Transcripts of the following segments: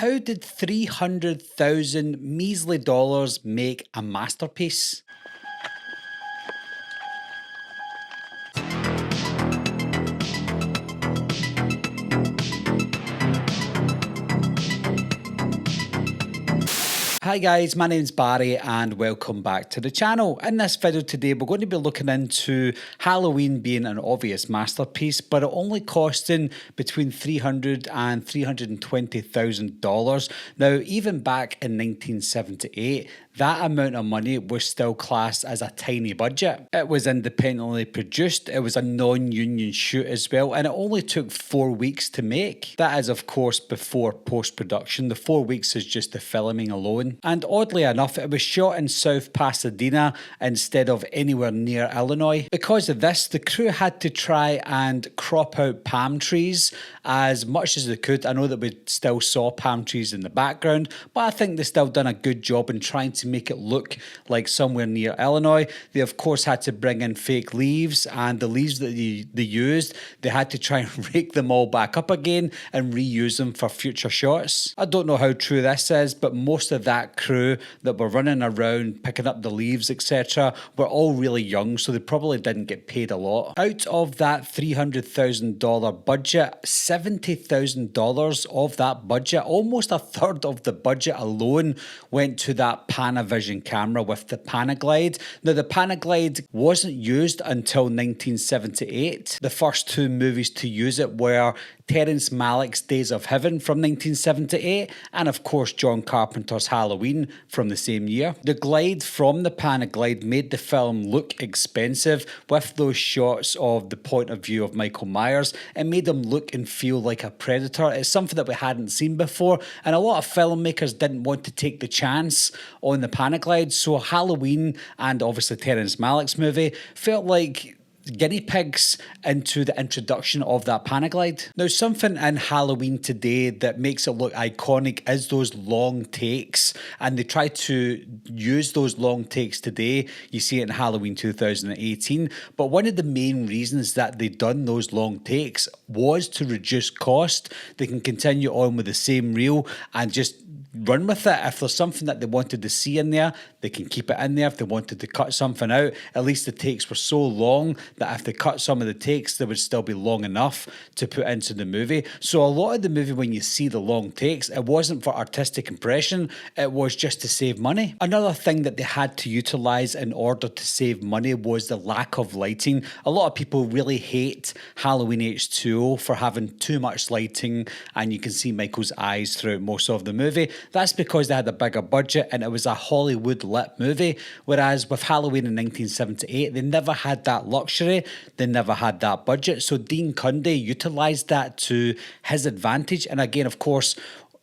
how did 300,000 measly dollars make a masterpiece? Hi guys, my name's Barry and welcome back to the channel. In this video today we're going to be looking into Halloween being an obvious masterpiece, but it only costing between $300,000 and $320,000. Now even back in 1978, that amount of money was still classed as a tiny budget. It was independently produced, it was a non-union shoot as well, and it only took 4 weeks to make. That is of course before post-production. The 4 weeks is just the filming alone. And oddly enough, it was shot in South Pasadena instead of anywhere near Illinois. Because of this, the crew had to try and crop out palm trees as much as they could. I know that we still saw palm trees in the background, but I think they still done a good job in trying to make it look like somewhere near Illinois. They of course had to bring in fake leaves, and the leaves that they used, they had to try and rake them all back up again and reuse them for future shots. I don't know how true this is, but most of that crew that were running around picking up the leaves, etc., were all really young, so they probably didn't get paid a lot. Out of that $300,000 budget, $70,000 of that budget, almost a third of the budget alone, went to that Panavision camera with the Panaglide. Now the Panaglide wasn't used until 1978. The first two movies to use it were Terrence Malick's Days of Heaven from 1978 and of course John Carpenter's Halloween from the same year. The glide from the Panaglide made the film look expensive with those shots of the point of view of Michael Myers. It made him look and feel like a predator. It's something that we hadn't seen before, and a lot of filmmakers didn't want to take the chance on the Panaglide, so Halloween and obviously Terrence Malick's movie felt like guinea pigs into the introduction of that Panaglide. Now something in Halloween today that makes it look iconic is those long takes, and they try to use those long takes today. You see it in Halloween 2018, but one of the main reasons that they done those long takes was to reduce cost. They can continue on with the same reel and just run with it. If there's something that they wanted to see in there, they can keep it in there. If they wanted to cut something out, at least the takes were so long that if they cut some of the takes, they would still be long enough to put into the movie. So a lot of the movie, when you see the long takes, it wasn't for artistic impression, it was just to save money. Another thing that they had to utilize in order to save money was the lack of lighting. A lot of people really hate Halloween H2O for having too much lighting, and you can see Michael's eyes throughout most of the movie. That's because they had a bigger budget and it was a Hollywood lit movie, whereas with Halloween in 1978, they never had that luxury, they never had that budget. So Dean Cundey utilised that to his advantage, and again, of course,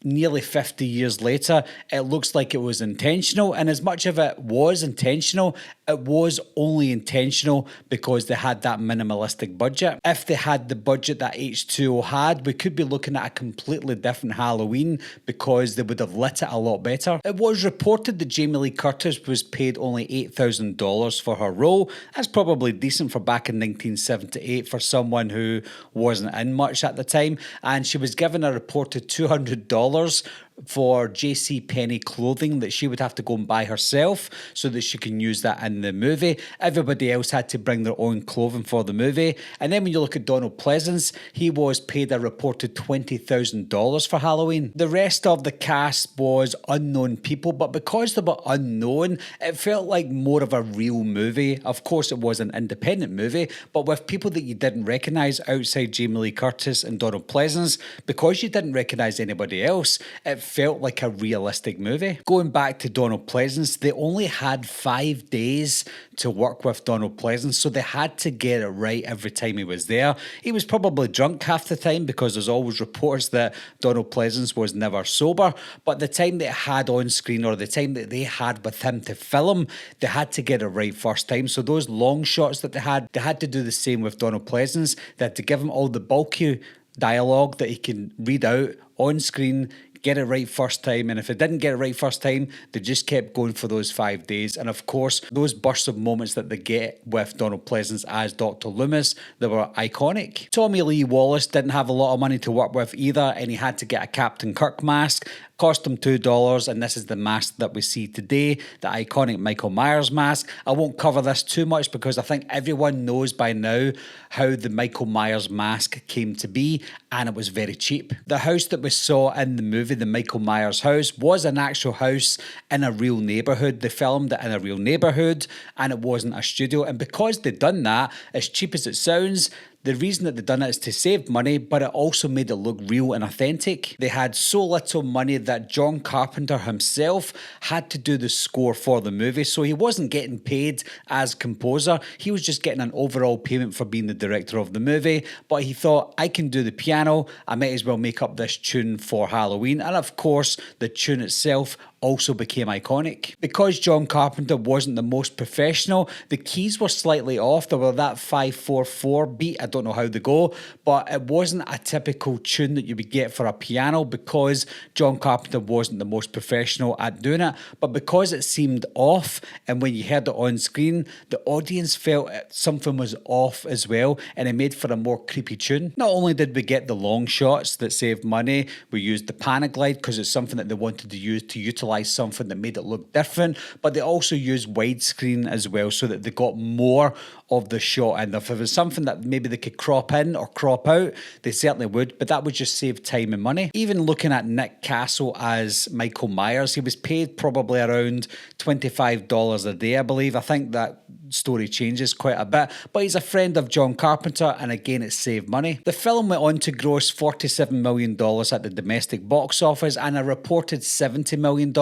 nearly 50 years later, it looks like it was intentional, and as much of it was intentional, it was only intentional because they had that minimalistic budget. If they had the budget that H2O had, we could be looking at a completely different Halloween because they would have lit it a lot better. It was reported that Jamie Lee Curtis was paid only $8,000 for her role. That's probably decent for back in 1978 for someone who wasn't in much at the time, and she was given a reported $200 for JCPenney clothing that she would have to go and buy herself so that she can use that in the movie. Everybody else had to bring their own clothing for the movie. And then when you look at Donald Pleasence, he was paid a reported $20,000 for Halloween. The rest of the cast was unknown people, but because they were unknown, it felt like more of a real movie. Of course, it was an independent movie, but with people that you didn't recognise outside Jamie Lee Curtis and Donald Pleasence, because you didn't recognise anybody else, it felt like a realistic movie. Going back to Donald Pleasence, they only had 5 days to work with Donald Pleasence, so they had to get it right every time he was there. He was probably drunk half the time because there's always reports that Donald Pleasence was never sober, but the time they had on screen, or the time that they had with him to film, they had to get it right first time. So those long shots that they had to do the same with Donald Pleasence. They had to give him all the bulky dialogue that he can read out on screen, get it right first time, and if it didn't get it right first time, they just kept going for those 5 days. And of course, those bursts of moments that they get with Donald Pleasence as Dr. Loomis, they were iconic. Tommy Lee Wallace didn't have a lot of money to work with either, and he had to get a Captain Kirk mask. Cost him $2, and this is the mask that we see today, the iconic Michael Myers mask. I won't cover this too much because I think everyone knows by now how the Michael Myers mask came to be, and it was very cheap. The house that we saw in the movie, the Michael Myers house, was an actual house in a real neighbourhood. They filmed it in a real neighbourhood, and it wasn't a studio. And because they'd done that, as cheap as it sounds, the reason that they done it is to save money, but it also made it look real and authentic. They had so little money that John Carpenter himself had to do the score for the movie, so he wasn't getting paid as composer. He was just getting an overall payment for being the director of the movie, but he thought, I can do the piano, I might as well make up this tune for Halloween. And of course, the tune itself also became iconic. Because John Carpenter wasn't the most professional, the keys were slightly off. They were that 5/4/4 beat. I don't know how they go, but it wasn't a typical tune that you would get for a piano because John Carpenter wasn't the most professional at doing it. But because it seemed off, and when you heard it on screen, the audience felt something was off as well, and it made for a more creepy tune. Not only did we get the long shots that saved money, we used the Panaglide because it's something that they wanted to use to utilize something that made it look different, but they also used widescreen as well so that they got more of the shot in. If it was something that maybe they could crop in or crop out, they certainly would, but that would just save time and money. Even looking at Nick Castle as Michael Myers, he was paid probably around $25 a day, I believe. I think that story changes quite a bit, but he's a friend of John Carpenter, and again, it saved money. The film went on to gross $47 million at the domestic box office and a reported $70 million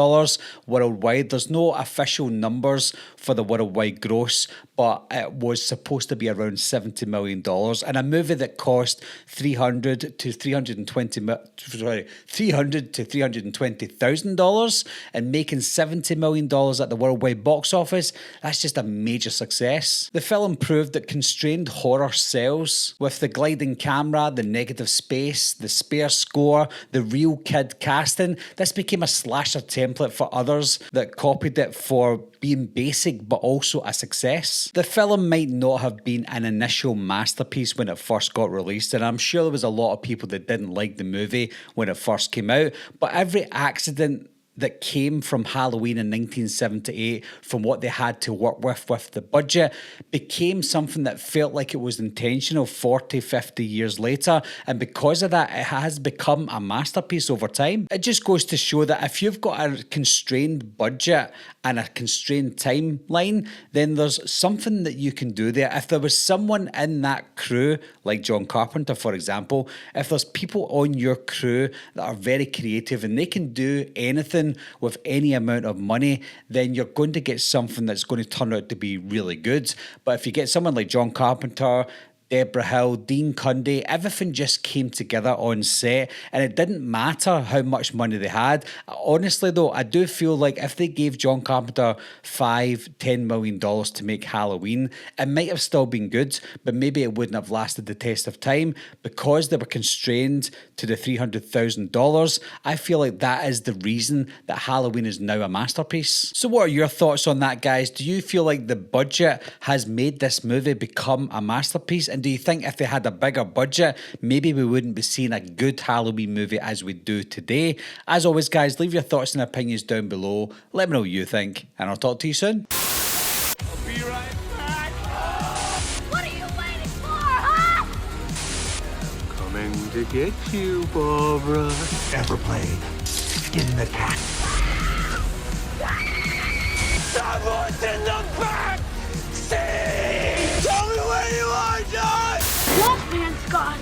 worldwide. There's no official numbers for the worldwide gross, but it was supposed to be around $70 million. And a movie that cost $300,000 to $320,000 and making $70 million at the worldwide box office, that's just a major success. The film proved that constrained horror sells. With the gliding camera, the negative space, the spare score, the real kid casting, this became a slasher template for others that copied it for being basic but also a success. The film might not have been an initial masterpiece when it first got released, and I'm sure there was a lot of people that didn't like the movie when it first came out, but every accident that came from Halloween in 1978, from what they had to work with the budget, became something that felt like it was intentional 40, 50 years later. And because of that, it has become a masterpiece over time. It just goes to show that if you've got a constrained budget and a constrained timeline, then there's something that you can do there. If there was someone in that crew, like John Carpenter, for example, if there's people on your crew that are very creative and they can do anything with any amount of money, then you're going to get something that's going to turn out to be really good. But if you get someone like John Carpenter, Deborah Hill, Dean Cundey, everything just came together on set, and it didn't matter how much money they had. Honestly though, I do feel like if they gave John Carpenter $5-10 million to make Halloween, it might have still been good, but maybe it wouldn't have lasted the test of time. Because they were constrained to the $300,000, I feel like that is the reason that Halloween is now a masterpiece. So what are your thoughts on that, guys? Do you feel like the budget has made this movie become a masterpiece? And do you think if they had a bigger budget, maybe we wouldn't be seeing a good Halloween movie as we do today? As always, guys, leave your thoughts and opinions down below. Let me know what you think, and I'll talk to you soon. I'll be right back. What are you waiting for, huh? Coming to get you, Barbara. Ever played Skin the Cat? Someone's in the back seat! Tell me where you are, John! Wolfman's got